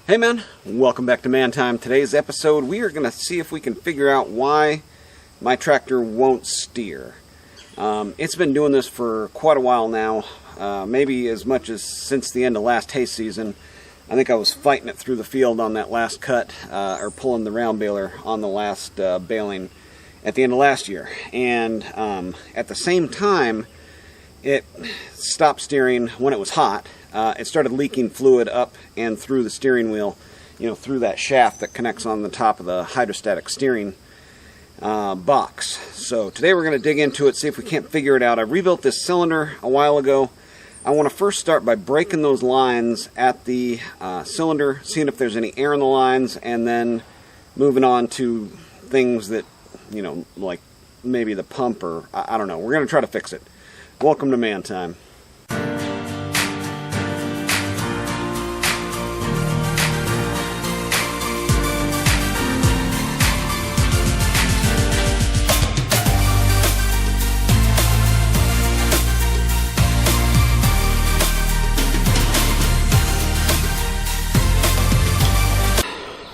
Hey man, welcome back to Man Time. Today's episode, we are going to see if we can figure out why my tractor won't steer. It's been doing this for quite a while now, maybe as much as since the end of last hay season. I think I was fighting it through the field on that last cut, or pulling the round baler on the last baling at the end of last year. And at the same time, it stopped steering when it was hot. It started leaking fluid up and through the steering wheel, through that shaft that connects on the top of the hydrostatic steering box. So today we're going to dig into it, see if we can't figure it out. I rebuilt this cylinder a while ago. I want to first start by breaking those lines at the cylinder, seeing if there's any air in the lines, and then moving on to things that, like maybe the pump or I don't know. We're going to try to fix it. Welcome to Man Time.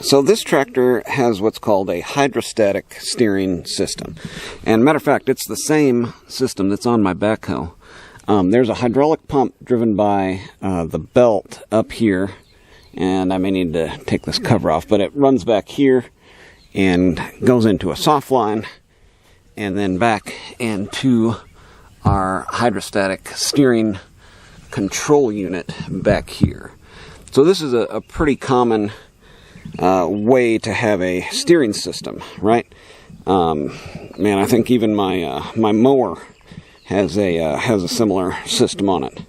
So this tractor has what's called a hydrostatic steering system. And matter of fact, it's the same system that's on my backhoe. There's a hydraulic pump driven by the belt up here. And I may need to take this cover off, but it runs back here and goes into a soft line and then back into our hydrostatic steering control unit back here. So this is a pretty common way to have a steering system, right? I think even my mower has a similar system on it.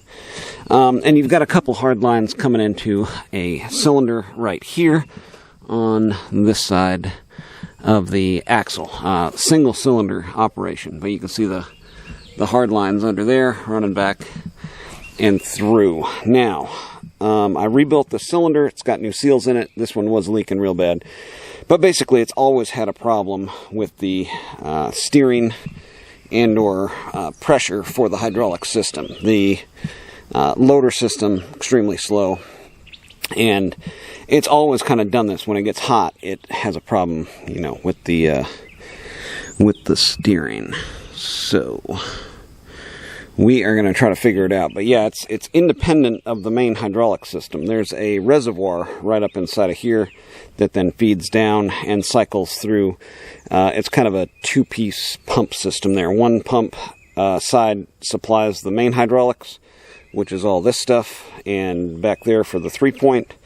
And you've got a couple hard lines coming into a cylinder right here on this side of the axle. Single cylinder operation, but you can see the hard lines under there running back and through. Now, I rebuilt the cylinder. It's got new seals in it. This one was leaking real bad. But basically, it's always had a problem with the steering and or pressure for the hydraulic system. The loader system, extremely slow. And it's always kind of done this. When it gets hot, it has a problem, with the steering. So we are going to try to figure it out. But yeah, it's independent of the main hydraulic system. There's a reservoir right up inside of here that then feeds down and cycles through. It's kind of a two-piece pump system there. One pump side supplies the main hydraulics, which is all this stuff, and back there for the 3-point.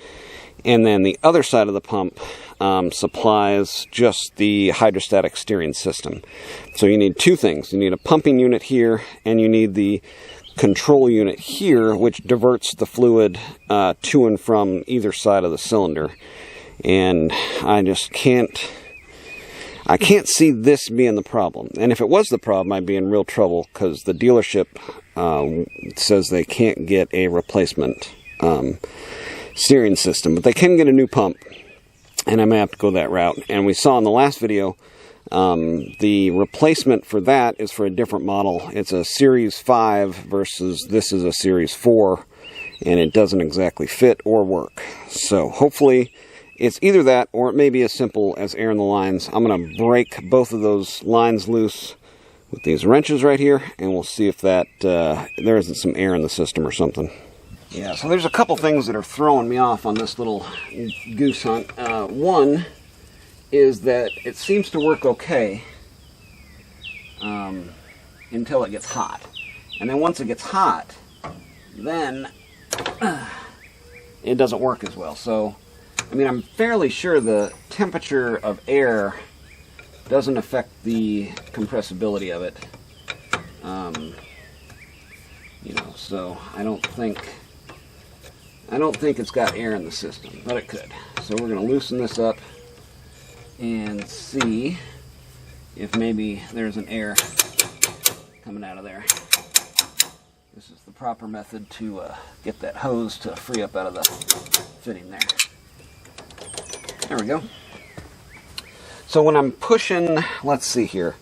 And then the other side of the pump supplies just the hydrostatic steering system. So you need two things. You need a pumping unit here, and you need the control unit here, which diverts the fluid to and from either side of the cylinder. And I just can't see this being the problem. And if it was the problem, I'd be in real trouble, because the dealership says they can't get a replacement steering system, but they can get a new pump, and I may have to go that route. And we saw in the last video, the replacement for that is for a different model. It's a Series 5 versus this is a Series 4, and it doesn't exactly fit or work. So hopefully it's either that, or it may be as simple as air in the lines. I'm going to break both of those lines loose with these wrenches right here, and we'll see if that there isn't some air in the system or something. Yeah, so there's a couple things that are throwing me off on this little goose hunt. One is that it seems to work okay until it gets hot. And then once it gets hot, then it doesn't work as well. So, I'm fairly sure the temperature of air doesn't affect the compressibility of it. So I don't think it's got air in the system, but it could. So we're going to loosen this up and see if maybe there's an air coming out of there. This is the proper method to get that hose to free up out of the fitting there. There we go. So when I'm pushing, let's see here.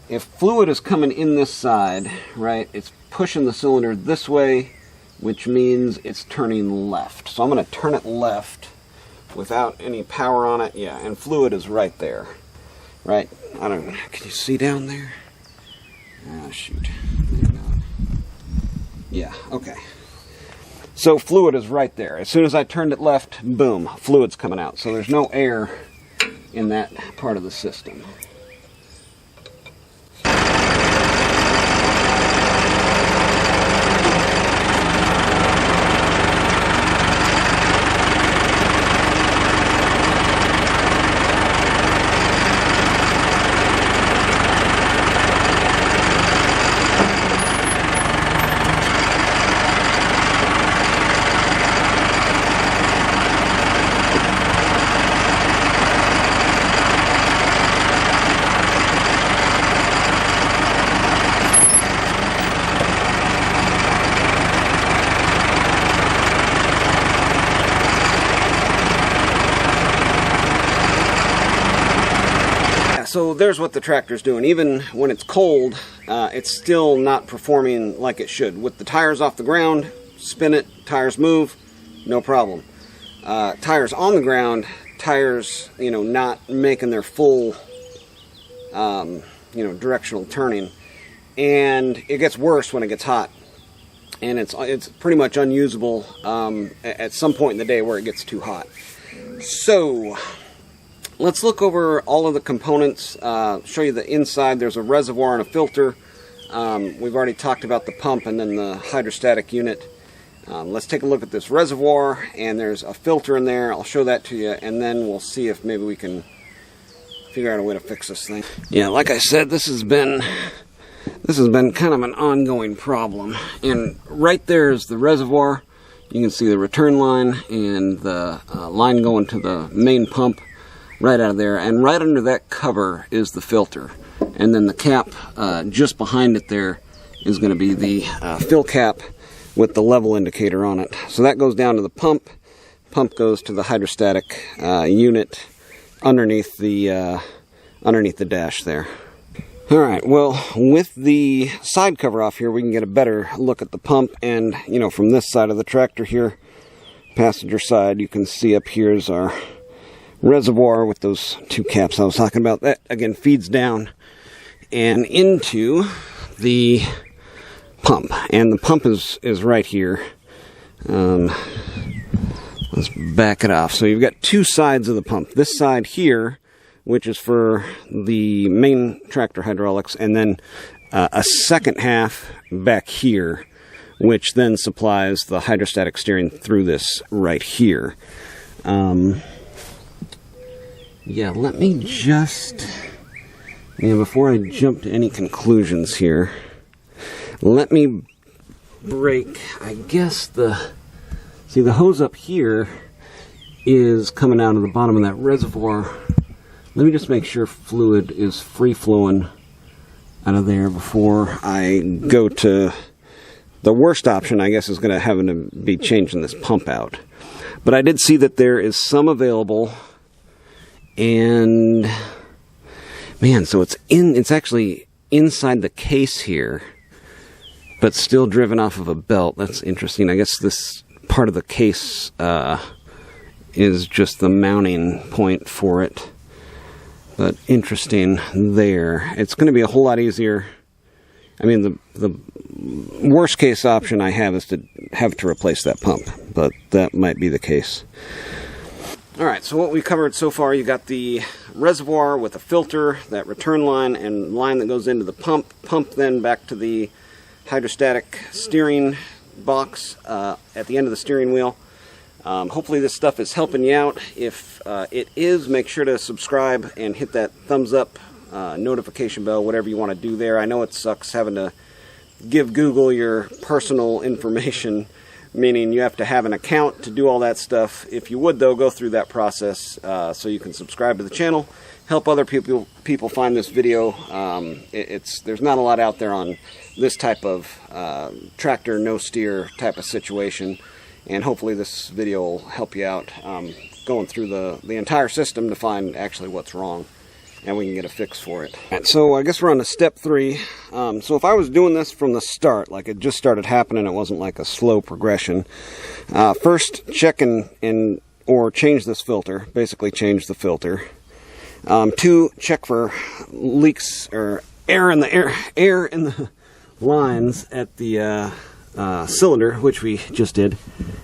If fluid is coming in this side, right, it's pushing the cylinder this way, which means it's turning left. So I'm going to turn it left without any power on it. Yeah, and fluid is right there. Right? I don't know. Can you see down there? Ah, shoot. Yeah, okay. So fluid is right there. As soon as I turned it left, boom, fluid's coming out. So there's no air in that part of the system. So there's what the tractor's doing. Even when it's cold, it's still not performing like it should. With the tires off the ground, spin it, tires move, no problem. Tires on the ground, tires, not making their full, directional turning. And it gets worse when it gets hot. And it's pretty much unusable at some point in the day where it gets too hot. So let's look over all of the components, show you the inside. There's a reservoir and a filter. We've already talked about the pump and then the hydrostatic unit. Let's take a look at this reservoir, and there's a filter in there. I'll show that to you, and then we'll see if maybe we can figure out a way to fix this thing. Yeah, like I said, this has been kind of an ongoing problem. And right there is the reservoir. You can see the return line and the line going to the main pump. Right out of there, and right under that cover is the filter, and then the cap just behind it there is going to be the fill cap with the level indicator on it. So that goes down to the pump. Pump goes to the hydrostatic unit underneath the dash there. All right, well, with the side cover off here, we can get a better look at the pump, and from this side of the tractor here, passenger side, you can see up here is our reservoir with those two caps I was talking about. That again feeds down and into the pump, and the pump is right here. Let's back it off. So you've got two sides of the pump. This side here, which is for the main tractor hydraulics, and then a second half back here, which then supplies the hydrostatic steering through this right here. Yeah, let me just, before I jump to any conclusions here, let me break, I guess the hose up here is coming out of the bottom of that reservoir. Let me just make sure fluid is free flowing out of there before I go to the worst option, I guess, is going to have to be changing this pump out. But I did see that there is some available. And man, so it's actually inside the case here, but still driven off of a belt. That's interesting. I guess this part of the case is just the mounting point for it. But interesting there. It's going to be a whole lot easier. I mean, the worst case option I have is to have to replace that pump, but that might be the case. Alright, so what we covered so far, you got the reservoir with a filter, that return line, and line that goes into the pump. Pump then back to the hydrostatic steering box at the end of the steering wheel. Hopefully this stuff is helping you out. If it is, make sure to subscribe and hit that thumbs up, notification bell, whatever you want to do there. I know it sucks having to give Google your personal information, meaning you have to have an account to do all that stuff. If you would, though, go through that process so you can subscribe to the channel, help other people find this video. There's not a lot out there on this type of tractor, no steer type of situation, and hopefully this video will help you out going through the entire system to find actually what's wrong, and we can get a fix for it. And so I guess we're on to step 3. So if I was doing this from the start, like it just started happening, it wasn't like a slow progression. First, check and or change this filter, basically change the filter. 2, check for leaks or air in the lines at the cylinder, which we just did.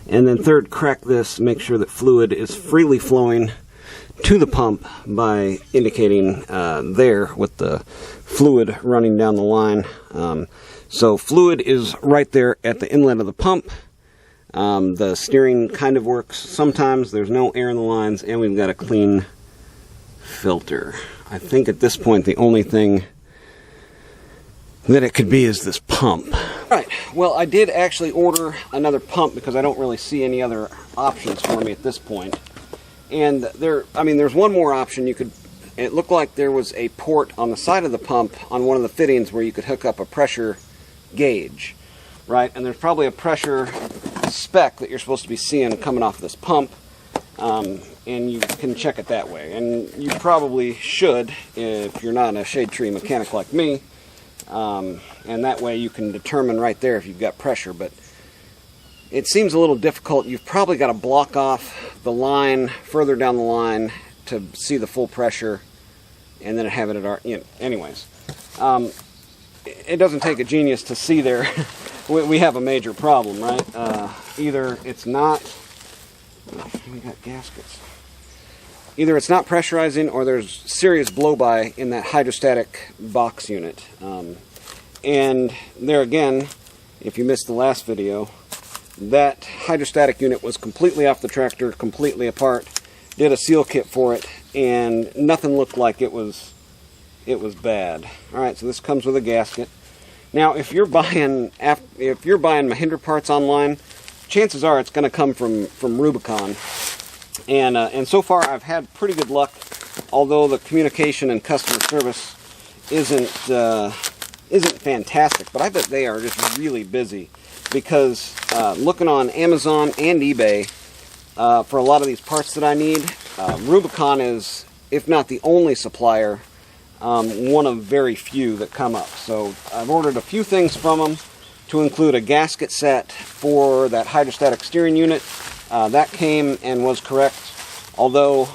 And then 3rd, crack this, make sure that fluid is freely flowing to the pump by indicating there with the fluid running down the line. So fluid is right there at the inlet of the pump. The steering kind of works sometimes. There's no air in the lines, and we've got a clean filter. I think at this point the only thing that it could be is this pump. Right, well, I did actually order another pump because I don't really see any other options for me at this point. And there's one more option. It looked like there was a port on the side of the pump on one of the fittings where you could hook up a pressure gauge, right? And there's probably a pressure spec that you're supposed to be seeing coming off this pump, and you can check it that way. And you probably should if you're not a shade tree mechanic like me, and that way you can determine right there if you've got pressure. But it seems a little difficult. You've probably got to block off the line further down the line to see the full pressure, and then have it at our, anyways. It doesn't take a genius to see there. We have a major problem, right? Either it's not, we got gaskets. Either it's not pressurizing, or there's serious blow-by in that hydrostatic box unit. And there again, if you missed the last video, that hydrostatic unit was completely off the tractor, completely apart. Did a seal kit for it, and nothing looked like it was bad. All right, so this comes with a gasket. Now, if you're buying Mahindra parts online, chances are it's going to come from Rubicon. And so far I've had pretty good luck, although the communication and customer service isn't fantastic. But I bet they are just really busy, because looking on Amazon and eBay for a lot of these parts that I need, Rubicon is, if not the only supplier, one of very few that come up. So I've ordered a few things from them, to include a gasket set for that hydrostatic steering unit. That came and was correct, although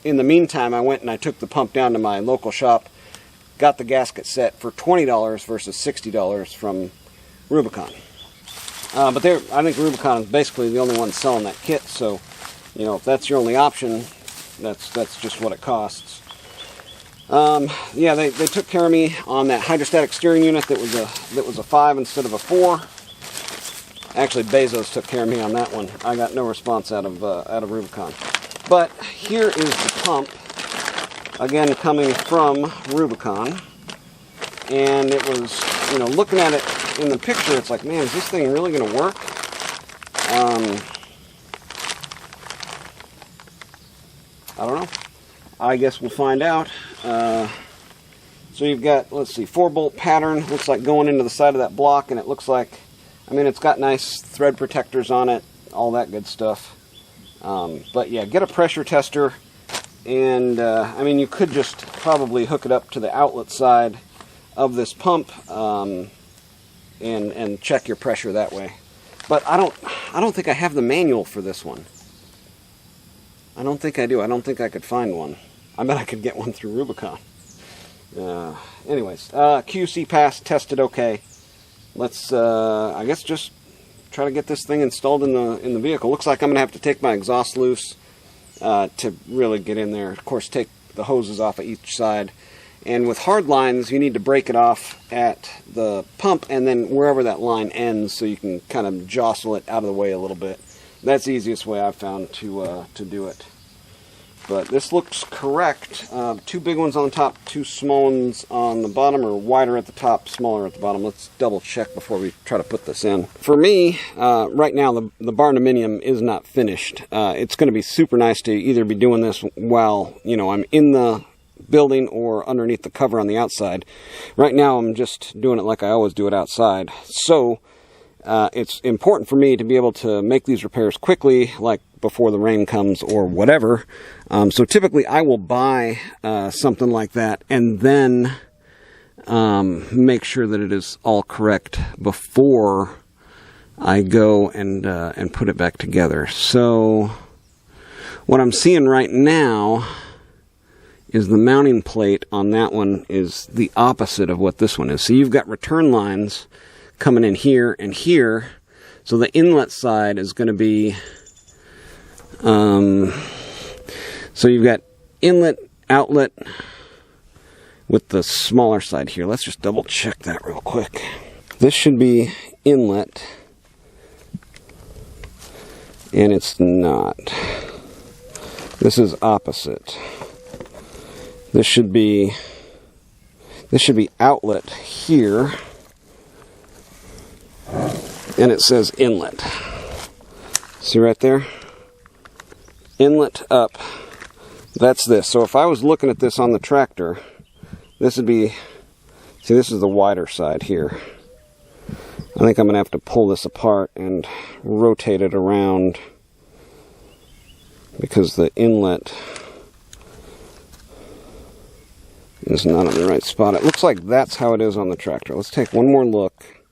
in the meantime I went and I took the pump down to my local shop, got the gasket set for $20 versus $60 from Rubicon. But I think Rubicon is basically the only one selling that kit, so if that's your only option, that's just what it costs. Yeah, they took care of me on that hydrostatic steering unit that was a 5 instead of a 4. Actually, Bezos took care of me on that one. I got no response out of Rubicon. But here is the pump, again coming from Rubicon, and it was, looking at it in the picture, it's like, man, is this thing really going to work? I don't know. I guess we'll find out. So you've got, let's see, 4-bolt pattern. Looks like going into the side of that block, and it looks like, it's got nice thread protectors on it, all that good stuff. But yeah, get a pressure tester, and you could just probably hook it up to the outlet side of this pump, and check your pressure that way. But I don't think I have the manual for this one. I don't think I do. I don't think I could find one. I bet I could get one through Rubicon. Anyways, QC passed, tested okay. Let's, I guess, just try to get this thing installed in the vehicle. Looks like I'm going to have to take my exhaust loose to really get in there. Of course, take the hoses off of each side. And with hard lines, you need to break it off at the pump and then wherever that line ends, so you can kind of jostle it out of the way a little bit. That's the easiest way I've found to do it. But this looks correct. 2 big ones on the top, 2 small ones on the bottom, or wider at the top, smaller at the bottom. Let's double check before we try to put this in. For me, right now, the barndominium is not finished. It's going to be super nice to either be doing this while, I'm in the building or underneath the cover on the outside. Right now, I'm just doing it like I always do it outside. So, it's important for me to be able to make these repairs quickly, like before the rain comes or whatever. So typically I will buy something like that and then make sure that it is all correct before I go and put it back together. So What I'm seeing right now is the mounting plate on that one is the opposite of what this one is. So you've got return lines coming in here and here. So the inlet side is going to be, so you've got inlet, outlet with the smaller side here. Let's just double check that real quick. This should be inlet, and it's not. This is opposite. This should be outlet here, and it says inlet. See right there? Inlet up. That's this. So if I was looking at this on the tractor, this would be, see, this is the wider side here. I think I'm going to have to pull this apart and rotate it around because the inlet is not in the right spot. It looks like that's how it is on the tractor. Let's take one more look.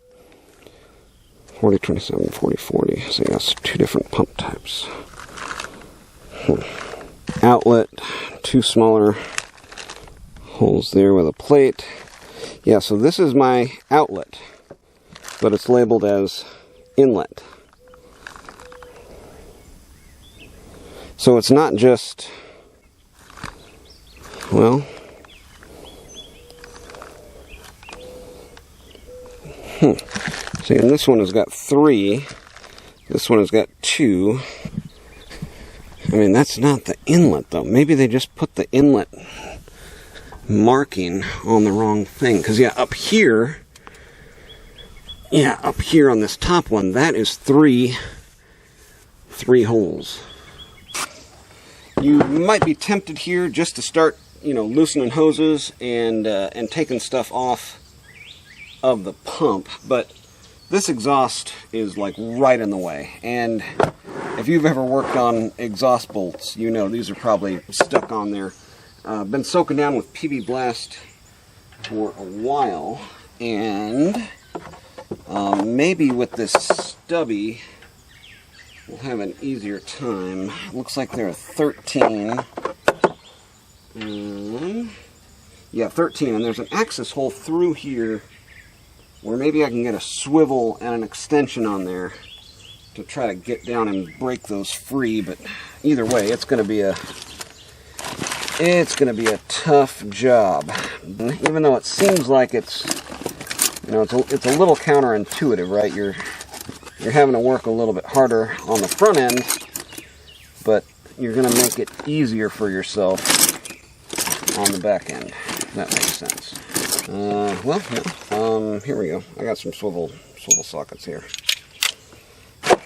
40-27, 40-40. So yes, two different pump types. Outlet, two smaller holes there with a plate. Yeah, so this is my outlet, but it's labeled as inlet. So it's not just, well, see, and this one has got 3. This one has got 2. I mean, that's not the inlet, though. Maybe they just put the inlet marking on the wrong thing. Because, yeah, up here on this top one, that is 3 holes. You might be tempted here just to start, loosening hoses and taking stuff off of the pump, but this exhaust is like right in the way, and if you've ever worked on exhaust bolts, these are probably stuck on there. Been soaking down with PB Blast for a while, and maybe with this stubby we'll have an easier time. Looks like there are 13. Yeah, 13, and there's an access hole through here where maybe I can get a swivel and an extension on there to try to get down and break those free. But either way, it's going to be a tough job. Even though it seems like it's a little counterintuitive, right? You're having to work a little bit harder on the front end, but you're going to make it easier for yourself on the back end. If that makes sense. Here we go. I got some swivel sockets here.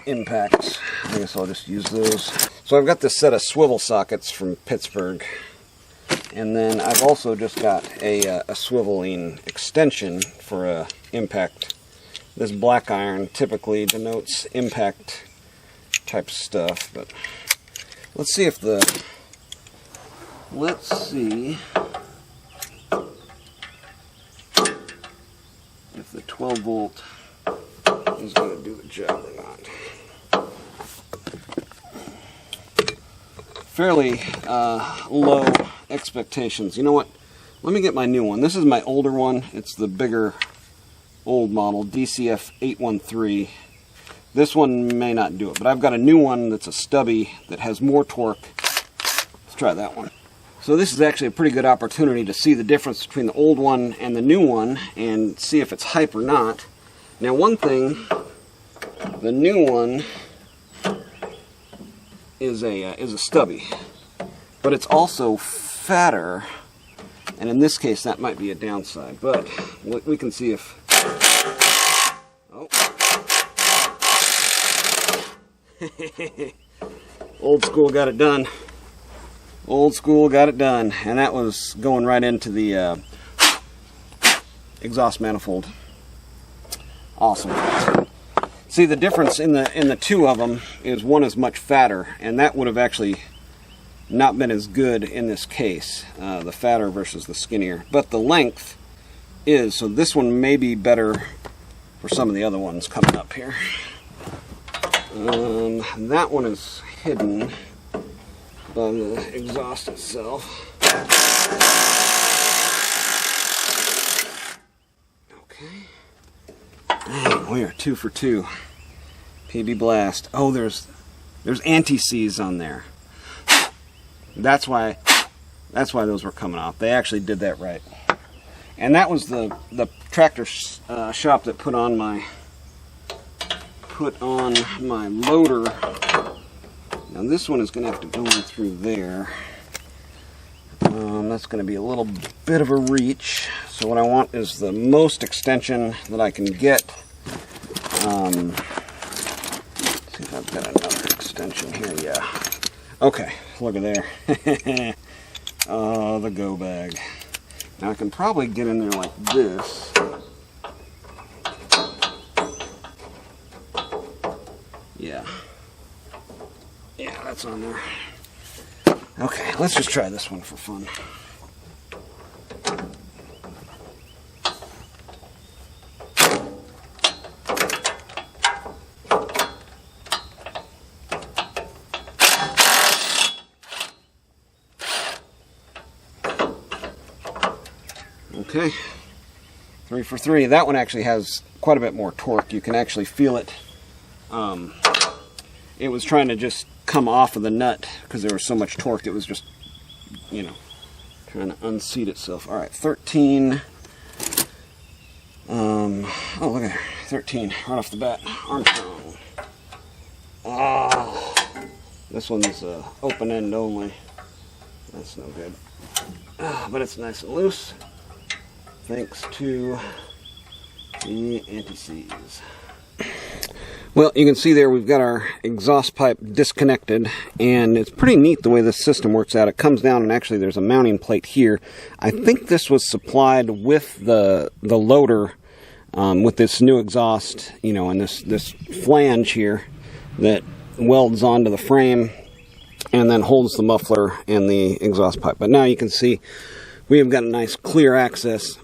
Impacts. I guess I'll just use those. So I've got this set of swivel sockets from Pittsburgh, and then I've also just got a swiveling extension for a impact. This black iron typically denotes impact type stuff, but let's see if the 12 volt is going to do the job or not. Fairly low expectations. You know what? Let me get my new one. This is my older one. It's the bigger old model, DCF 813. This one may not do it, but I've got a new one that's a stubby that has more torque. Let's try that one. So this is actually a pretty good opportunity to see the difference between the old one and the new one and see if it's hype or not. Now, one thing, the new one is a stubby, but it's also fatter, and in this case that might be a downside, but we can see if old school got it done. Old school got it done, and that was going right into the exhaust manifold. Awesome. See, the difference in the two of them is one is much fatter, and that would have actually not been as good in this case, the fatter versus the skinnier. But the length is, so this one may be better for some of the other ones coming up here. That one is hidden. above the exhaust itself. Okay. Dang, we are 2 for 2. PB Blast. Oh, there's anti-seize on there. That's why those were coming off. They actually did that right. And that was the tractor shop that put on my loader. Now this one is going to have to go in through there. That's going to be a little bit of a reach. So what I want is the most extension that I can get. Let's see if I've got another extension here. Yeah. Okay, look at there. Oh, the go bag. Now I can probably get in there like this. Yeah. Yeah, that's on there. Okay, let's just try this one for fun. Okay, 3 for 3. That one actually has quite a bit more torque. You can actually feel it. It was trying to just come off of the nut because there was so much torque. It was just, you know, trying to unseat itself. All right, 13. Oh, look at there, 13 right off the bat. Armstrong. Oh, this one's open end only. That's no good. But it's nice and loose, thanks to the anti-seize. Well, you can see there we've got our exhaust pipe disconnected, and it's pretty neat the way this system works out. It comes down, and actually there's a mounting plate here. I think this was supplied with the loader, with this new exhaust, you know, and this flange here that welds onto the frame and then holds the muffler and the exhaust pipe. But now you can see we have got a nice clear access.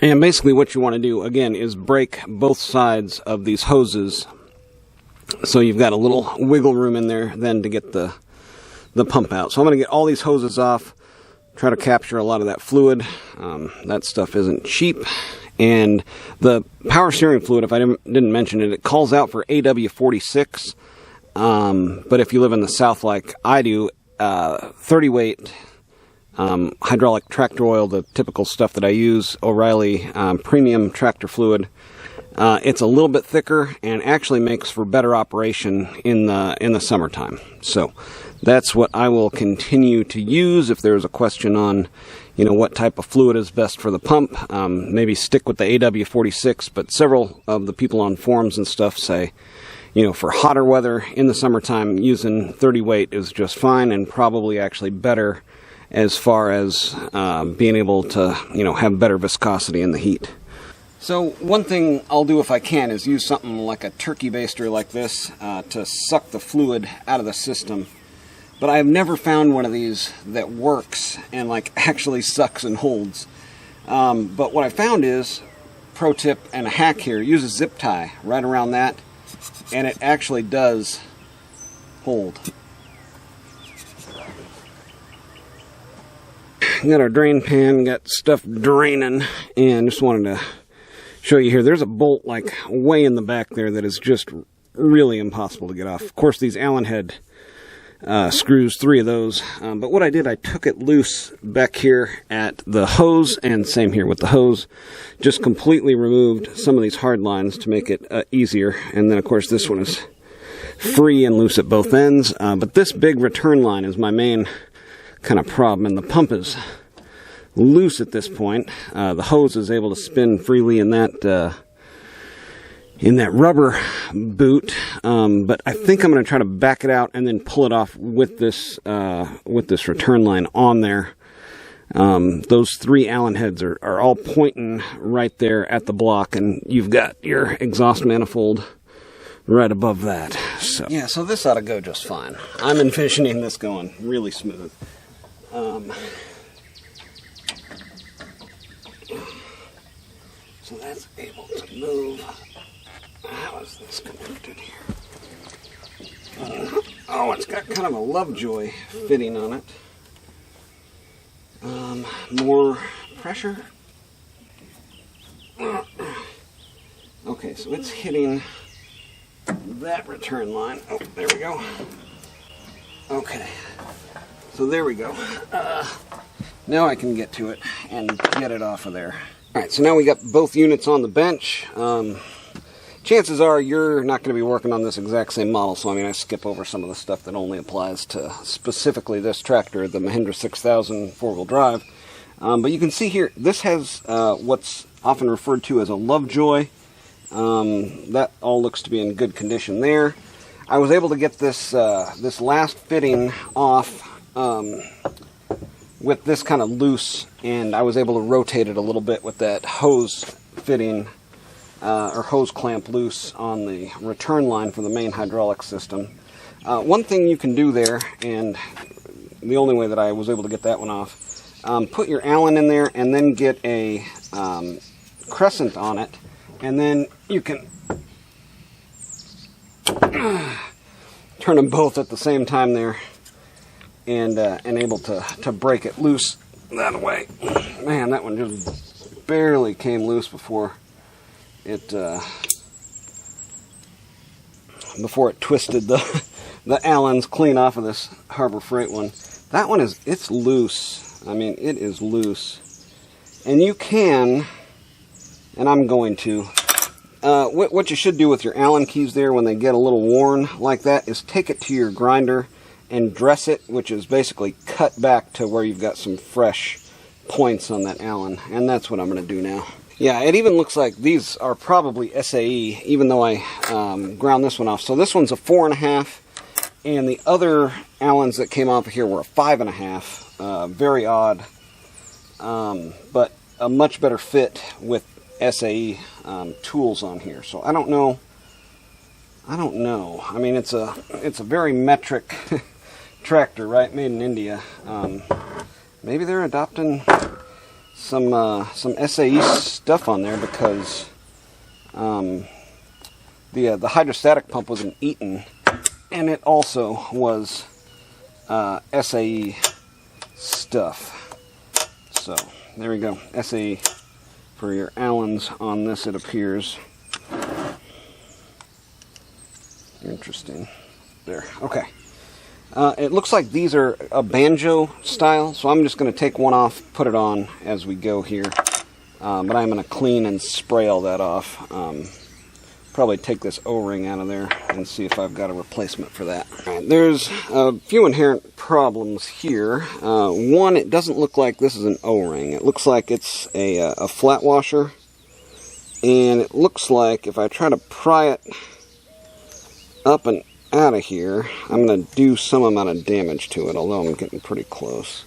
And basically what you want to do, again, is break both sides of these hoses. So you've got a little wiggle room in there then to get the pump out. So I'm going to get all these hoses off, try to capture a lot of that fluid. That stuff isn't cheap. And the power steering fluid, if I didn't mention it, it calls out for AW46. But if you live in the South like I do, 30 weight hydraulic tractor oil, the typical stuff that I use, O'Reilly premium tractor fluid. It's a little bit thicker and actually makes for better operation in the summertime. So that's what I will continue to use. If there's a question on, you know, what type of fluid is best for the pump, maybe stick with the AW46. But several of the people on forums and stuff say, you know, for hotter weather in the summertime, using 30 weight is just fine and probably actually better as far as being able to, you know, have better viscosity in the heat. So one thing I'll do if I can is use something like a turkey baster like this to suck the fluid out of the system. But I have never found one of these that works and like actually sucks and holds. But what I found is, pro tip and a hack here, use a zip tie right around that, and it actually does hold. Got our drain pan, got stuff draining, and just wanted to show you here. There's a bolt like way in the back there that is just really impossible to get off. Of course, these Allen head screws, 3 of those. But what I did, I took it loose back here at the hose, and same here with the hose. Just completely removed some of these hard lines to make it easier. And then, of course, this one is free and loose at both ends. But this big return line is my main kind of problem, and the pump is loose at this point. The hose is able to spin freely in that rubber boot, but I think I'm going to try to back it out and then pull it off with this return line on there. Those 3 Allen heads are all pointing right there at the block, and you've got your exhaust manifold right above that. So yeah, so this ought to go just fine. I'm envisioning this going really smooth. So that's able to move. How is this connected here? Oh, it's got kind of a Lovejoy fitting on it. More pressure. Okay, so it's hitting that return line. Oh, there we go. Okay, so there we go. Now I can get to it and get it off of there. Alright, so now we got both units on the bench. Chances are you're not going to be working on this exact same model, so I skip over some of the stuff that only applies to specifically this tractor, the Mahindra 6000 four-wheel drive. But you can see here, this has what's often referred to as a Lovejoy. That all looks to be in good condition there. I was able to get this this last fitting off with this kind of loose, and I was able to rotate it a little bit with that hose fitting or hose clamp loose on the return line for the main hydraulic system. One thing you can do there, and the only way that I was able to get that one off, put your Allen in there and then get a crescent on it, and then you can turn them both at the same time there, and able to break it loose that way. Man, that one just barely came loose before it twisted the Allens clean off of this Harbor Freight one. That one it's loose. It is loose, and you can, and I'm going to. What you should do with your Allen keys there when they get a little worn like that is take it to your grinder and dress it, which is basically cut back to where you've got some fresh points on that Allen, and that's what I'm going to do now. Yeah, it even looks like these are probably SAE, even though I ground this one off. So this one's a 4.5, and the other Allens that came off of here were a 5.5. Very odd, but a much better fit with SAE tools on here. So I don't know. It's a very metric tractor, right? Made in India. Maybe they're adopting some SAE stuff on there, because the hydrostatic pump was an Eaton, and it also was SAE stuff. So there we go. SAE for your Allens on this, it appears. Interesting. There. Okay. It looks like these are a banjo style, so I'm just going to take one off, put it on as we go here. But I'm going to clean and spray all that off. Probably take this O-ring out of there and see if I've got a replacement for that. Right, there's a few inherent problems here. One, it doesn't look like this is an O-ring. It looks like it's a flat washer. And it looks like if I try to pry it up and out of here, I'm going to do some amount of damage to it, although I'm getting pretty close.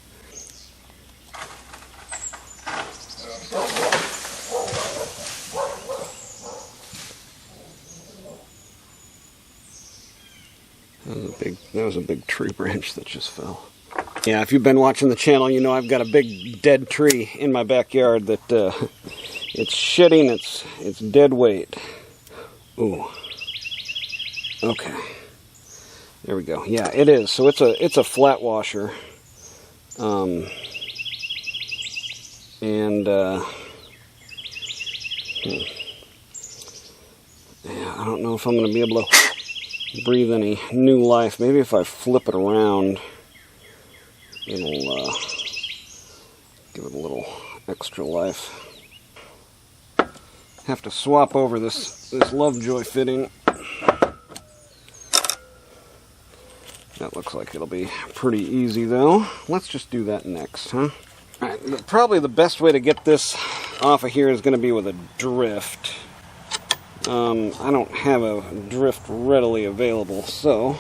That was a big tree branch that just fell. Yeah, if you've been watching the channel, you know I've got a big dead tree in my backyard that it's shedding its dead weight. Ooh. Okay. There we go. Yeah, it is. So it's a flat washer. Yeah, I don't know if I'm going to be able to breathe any new life. Maybe if I flip it around, it'll give it a little extra life. Have to swap over this Lovejoy fitting. That looks like it'll be pretty easy, though. Let's just do that next, huh? All right, probably the best way to get this off of here is going to be with a drift. I don't have a drift readily available, so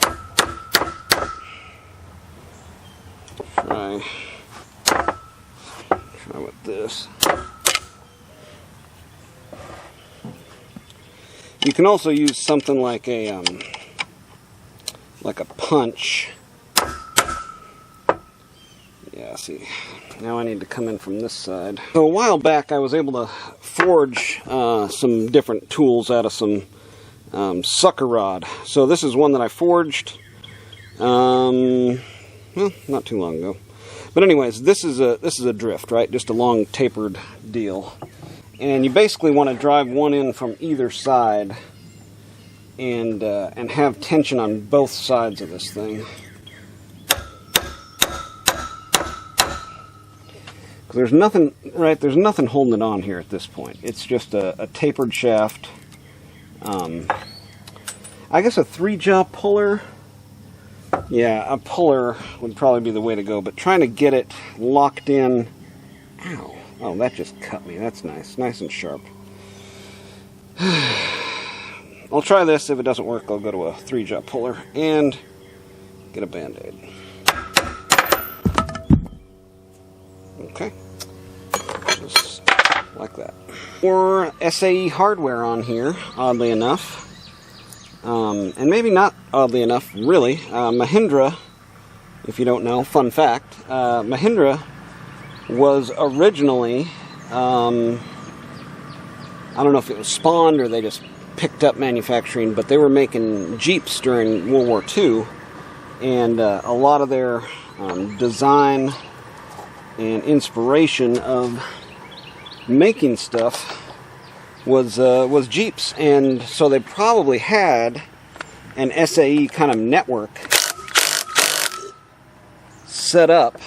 try with this. You can also use something like a punch. Yeah, see, now I need to come in from this side. So a while back I was able to forge some different tools out of some sucker rod. So this is one that I forged. Well, not too long ago. But anyways, this is a drift, right? Just a long tapered deal. And you basically want to drive one in from either side and have tension on both sides of this thing. There's nothing, right? There's nothing holding it on here at this point. It's just a tapered shaft. I guess a 3-jaw puller. Yeah, a puller would probably be the way to go, but trying to get it locked in. Ow. Oh, that just cut me. That's nice. Nice and sharp. I'll try this. If it doesn't work, I'll go to a 3-jaw puller and get a Band-Aid. Okay. Just like that. Or SAE hardware on here, oddly enough. And maybe not oddly enough, really. Mahindra, if you don't know, fun fact, Mahindra was originally, I don't know if it was spawned or they just picked up manufacturing, but they were making Jeeps during World War II, and a lot of their design and inspiration of making stuff was Jeeps, and so they probably had an SAE kind of network set up,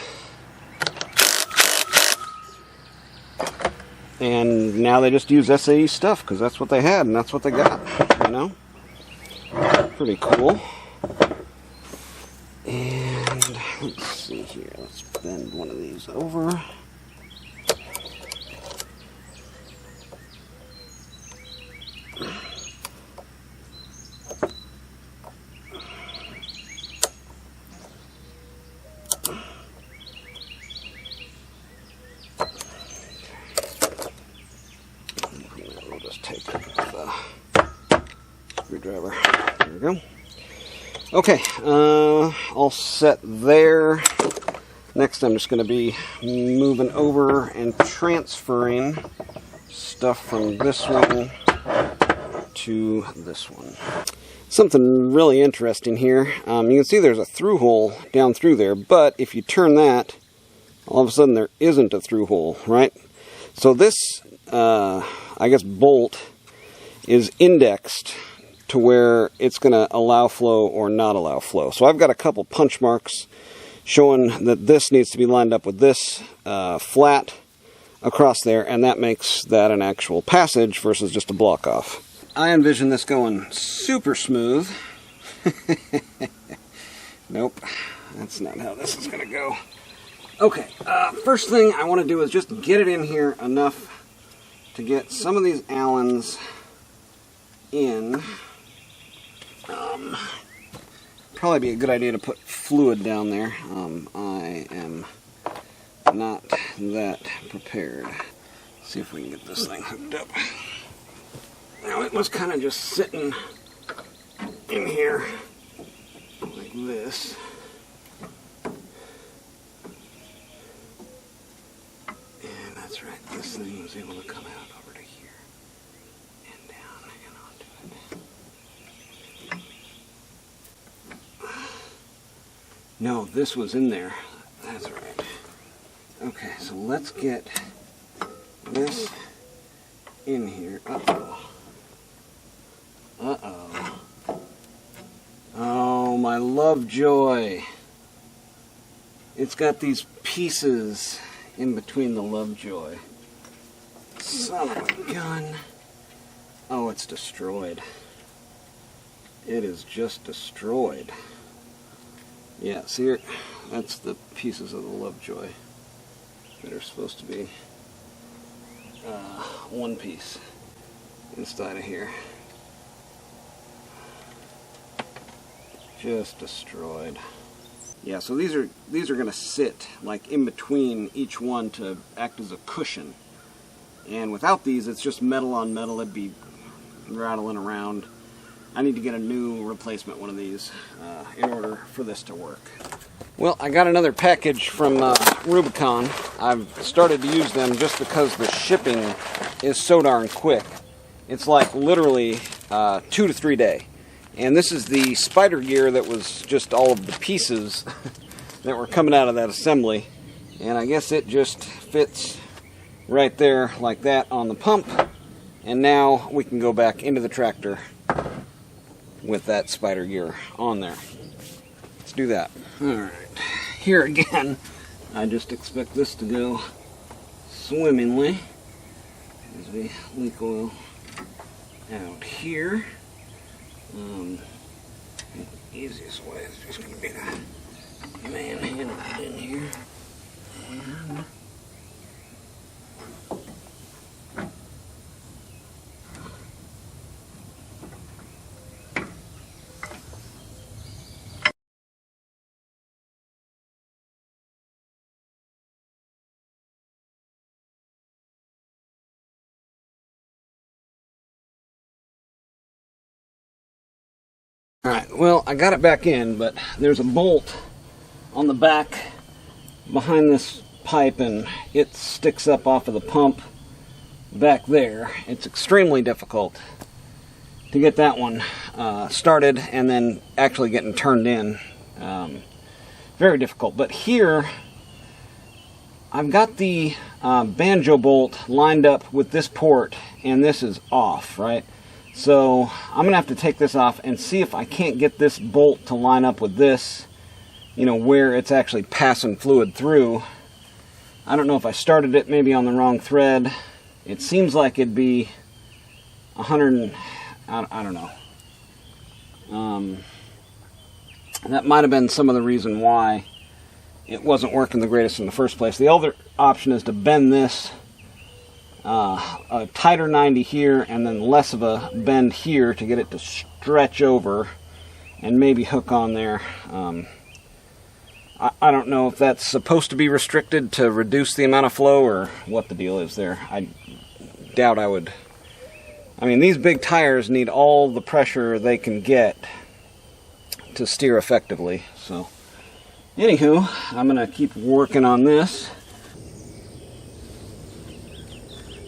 and now they just use SAE stuff because that's what they had and that's what they got, you know? Pretty cool. And let's see here, let's bend one of these over. We'll just take the screwdriver. There we go. Okay, all set there. Next I'm just going to be moving over and transferring stuff from this one to this one. Something really interesting here. You can see there's a through hole down through there, but if you turn that, all of a sudden there isn't a through hole, right? So this, I guess, bolt is indexed to where it's going to allow flow or not allow flow. So I've got a couple punch marks showing that this needs to be lined up with this flat across there, and that makes that an actual passage versus just a block off. I envision this going super smooth. Nope, that's not how this is going to go. Okay, first thing I want to do is just get it in here enough to get some of these Allens in. Probably be a good idea to put fluid down there. I am not that prepared. Let's see if we can get this thing hooked up. Now it was kind of just sitting in here like this. And that's right, this thing was able to come out over to here and down and onto it. No, this was in there. That's right. Okay, so let's get this in here. Uh-oh. Uh-oh. Oh, my Lovejoy. It's got these pieces in between the Lovejoy. Son of a gun. Oh, it's destroyed. It is just destroyed. Yeah, see here? That's the pieces of the Lovejoy that are supposed to be one piece inside of here. Just destroyed. Yeah, so these are going to sit like in between each one to act as a cushion. And without these, it's just metal on metal. It'd be rattling around. I need to get a new replacement one of these in order for this to work. Well, I got another package from Rubicon. I've started to use them just because the shipping is so darn quick. It's like literally 2 to 3 days. And this is the spider gear that was just all of the pieces that were coming out of that assembly. And I guess it just fits right there like that on the pump. And now we can go back into the tractor with that spider gear on there. Let's do that. Alright, here again, I just expect this to go swimmingly as we leak oil out here. The easiest way is just going to be to manhandle it in here. And alright, well, I got it back in, but there's a bolt on the back behind this pipe, and it sticks up off of the pump back there. It's extremely difficult to get that one started and then actually getting turned in. Very difficult. But here, I've got the banjo bolt lined up with this port, and this is off, right? So I'm going to have to take this off and see if I can't get this bolt to line up with this, you know, where it's actually passing fluid through. I don't know if I started it maybe on the wrong thread. It seems like it'd be 100, I don't know. That might have been some of the reason why it wasn't working the greatest in the first place. The other option is to bend this a tighter 90 here and then less of a bend here to get it to stretch over and maybe hook on there. I don't know if that's supposed to be restricted to reduce the amount of flow or what the deal is there. I doubt I would. I mean, these big tires need all the pressure they can get to steer effectively. So anywho, I'm gonna keep working on this.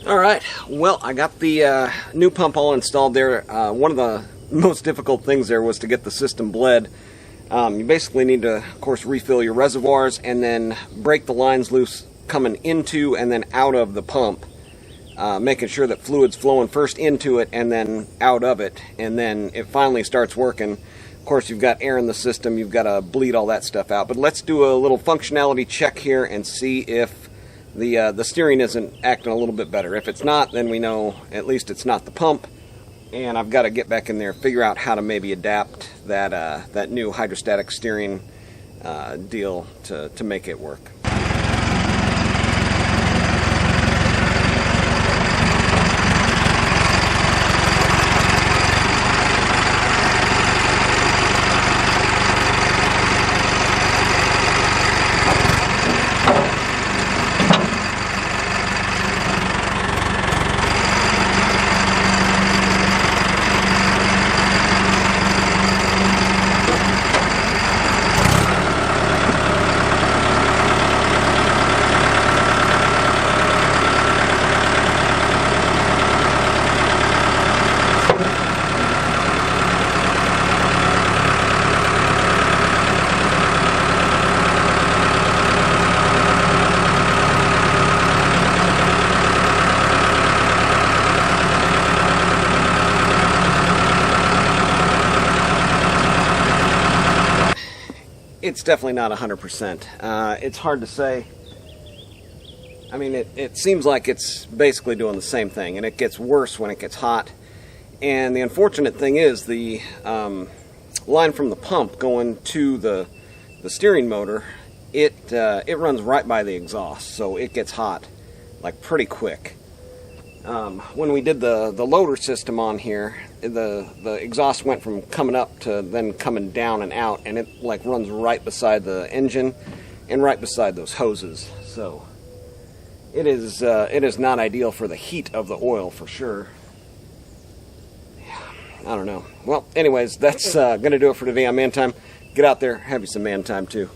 Alright, well, I got the new pump all installed there. One of the most difficult things there was to get the system bled. You basically need to, of course, refill your reservoirs and then break the lines loose coming into and then out of the pump, making sure that fluid's flowing first into it and then out of it, and then it finally starts working. Of course, you've got air in the system, you've got to bleed all that stuff out. But let's do a little functionality check here and see if the steering isn't acting a little bit better. If it's not, then we know at least it's not the pump, and I've got to get back in there, figure out how to maybe adapt that new hydrostatic steering deal to make it work. It's definitely not 100%. It's hard to say. I mean, it seems like it's basically doing the same thing, and it gets worse when it gets hot. And the unfortunate thing is the line from the pump going to the steering motor, it runs right by the exhaust, so it gets hot like pretty quick. When we did the loader system on here, the exhaust went from coming up to then coming down and out, and it like runs right beside the engine and right beside those hoses. So it is not ideal for the heat of the oil for sure. Yeah, I don't know. Well, anyways, that's gonna do it for today on Man Time. Get out there, have you some man time too.